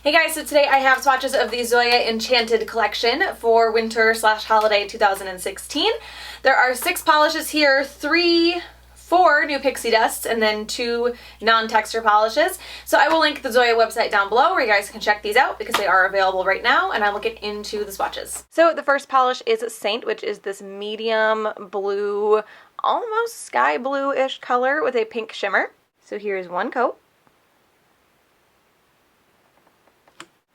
Hey guys, so today I have swatches of the Zoya Enchanted collection for winter/holiday 2016. There are 6 polishes here, 4 new pixie dusts, and then 2 non-texture polishes. So I will link the Zoya website down below where you guys can check these out because they are available right now, and I will get into the swatches. So the first polish is Saint, which is this medium blue, almost sky blue-ish color with a pink shimmer. So here's one coat.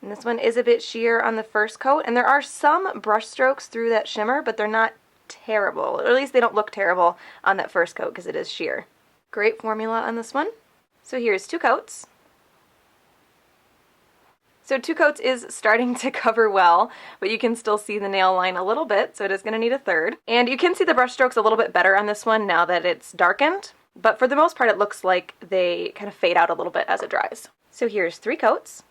And this one is a bit sheer on the first coat, and there are some brush strokes through that shimmer, but they're not terrible. Or at least they don't look terrible on that first coat because it is sheer. Great formula on this one. So here's 2 coats. So 2 coats is starting to cover well, but you can still see the nail line a little bit, so it is going to need a third. And you can see the brush strokes a little bit better on this one now that it's darkened, but for the most part it looks like they kind of fade out a little bit as it dries. So here's 3 coats.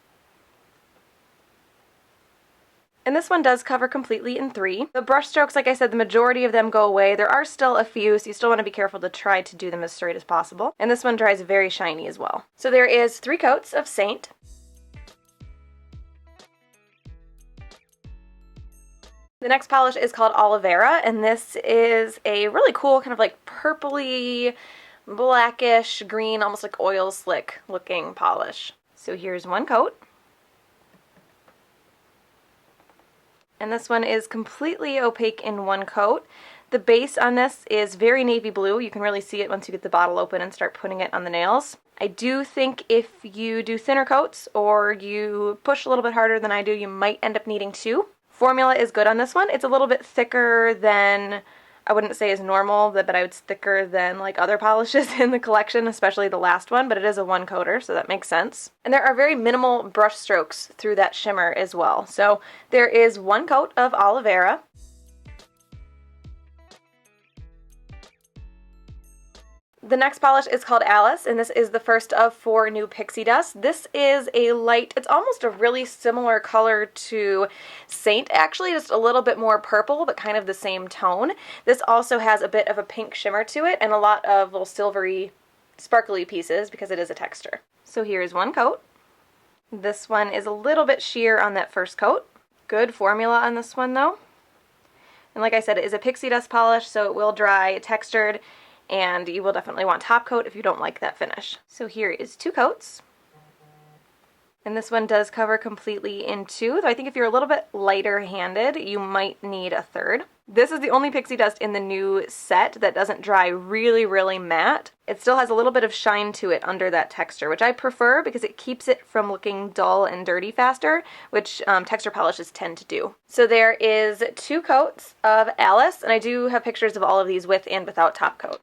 And this one does cover completely in 3. The brush strokes, like I said, the majority of them go away. There are still a few, so you still want to be careful to try to do them as straight as possible. And this one dries very shiny as well. So there is 3 coats of Saint. The next polish is called Oliveira, and this is a really cool kind of like purpley, blackish, green, almost like oil slick looking polish. So here's 1 coat. And this one is completely opaque in 1 coat. The base on this is very navy blue. You can really see it once you get the bottle open and start putting it on the nails. I do think if you do thinner coats or you push a little bit harder than I do, you might end up needing 2. Formula is good on this one. It's a little bit thicker than, I wouldn't say is normal, but I would say thicker than like other polishes in the collection, especially the last one, but it is a 1-coater, so that makes sense. And there are very minimal brush strokes through that shimmer as well. So there is 1 coat of Oliveira. The next polish is called Alice, and this is the first of 4 new pixie dusts. This is a light, it's almost a really similar color to Saint, actually, just a little bit more purple, but kind of the same tone. This also has a bit of a pink shimmer to it, and a lot of little silvery, sparkly pieces because it is a texture. So here's 1 coat. This one is a little bit sheer on that first coat. Good formula on this one, though. And like I said, it is a pixie dust polish, so it will dry textured, and you will definitely want top coat if you don't like that finish. So here is 2 coats. And this one does cover completely in 2, though I think if you're a little bit lighter handed, you might need a third. This is the only pixie dust in the new set that doesn't dry really, really matte. It still has a little bit of shine to it under that texture, which I prefer because it keeps it from looking dull and dirty faster, which texture polishes tend to do. So there is 2 coats of Alice, and I do have pictures of all of these with and without top coat.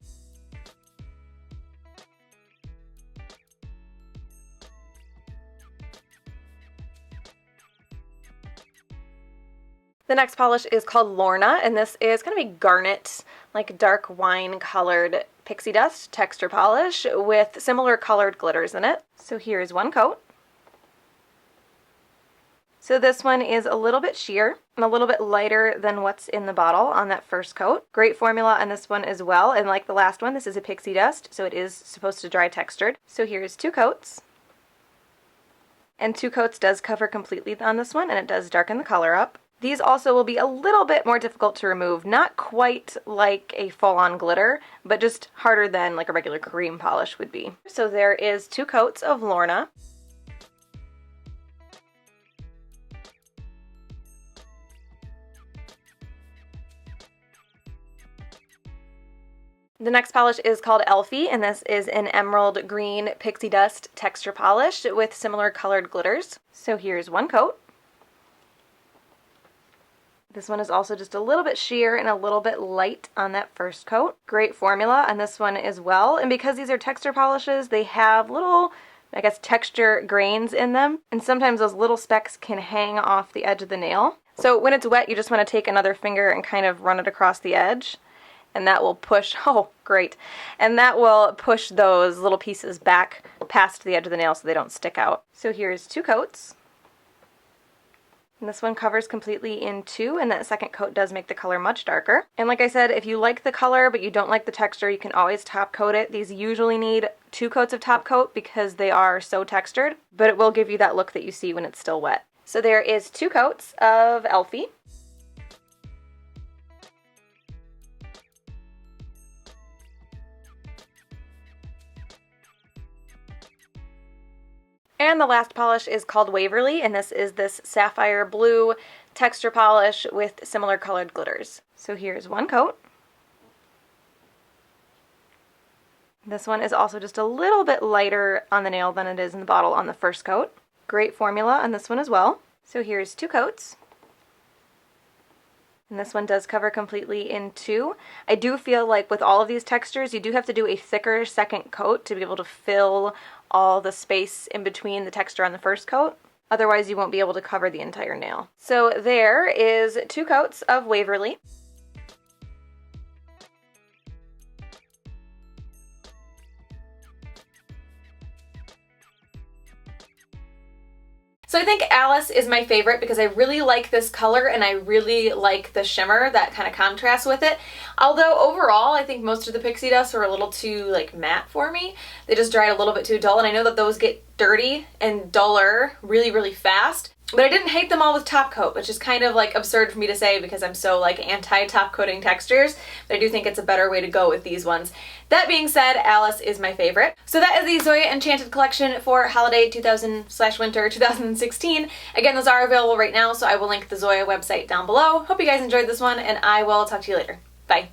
The next polish is called Lorna, and this is going to be garnet, like dark wine colored pixie dust texture polish with similar colored glitters in it. So here's 1 coat. So this one is a little bit sheer and a little bit lighter than what's in the bottle on that first coat. Great formula on this one as well, and like the last one, this is a pixie dust, so it is supposed to dry textured. So here's 2 coats. And 2 coats does cover completely on this one, and it does darken the color up. These also will be a little bit more difficult to remove, not quite like a full-on glitter, but just harder than like a regular cream polish would be. So there is 2 coats of Lorna. The next polish is called Elfie, and this is an emerald green pixie dust texture polish with similar colored glitters. So here's 1 coat. This one is also just a little bit sheer and a little bit light on that first coat. Great formula on this one as well. And because these are texture polishes, they have little, I guess, texture grains in them. And sometimes those little specks can hang off the edge of the nail. So when it's wet, you just want to take another finger and kind of run it across the edge. And that will push, oh, great. And that will push those little pieces back past the edge of the nail so they don't stick out. So here's 2 coats. And this one covers completely in 2, and that second coat does make the color much darker. And like I said, if you like the color but you don't like the texture, you can always top coat it. These usually need 2 coats of top coat because they are so textured, but it will give you that look that you see when it's still wet. So there is 2 coats of Elfie. And the last polish is called Waverly, and this is this sapphire blue texture polish with similar colored glitters. So here's 1 coat. This one is also just a little bit lighter on the nail than it is in the bottle on the first coat. Great formula on this one as well. So here's 2 coats. And this one does cover completely in 2. I do feel like with all of these textures, you do have to do a thicker second coat to be able to fill all the space in between the texture on the first coat. Otherwise, you won't be able to cover the entire nail. So there is 2 coats of Waverly. So I think Alice is my favorite because I really like this color and I really like the shimmer that kind of contrasts with it. Although overall, I think most of the pixie dusts are a little too like matte for me. They just dried a little bit too dull, and I know that those get dirty and duller really, really fast. But I didn't hate them all with top coat, which is kind of like absurd for me to say because I'm so like anti-top coating textures, but I do think it's a better way to go with these ones. That being said, Alice is my favorite. So that is the Zoya Enchanted collection for holiday 2000/winter 2016. Again, those are available right now, so I will link the Zoya website down below. Hope you guys enjoyed this one, and I will talk to you later. Bye.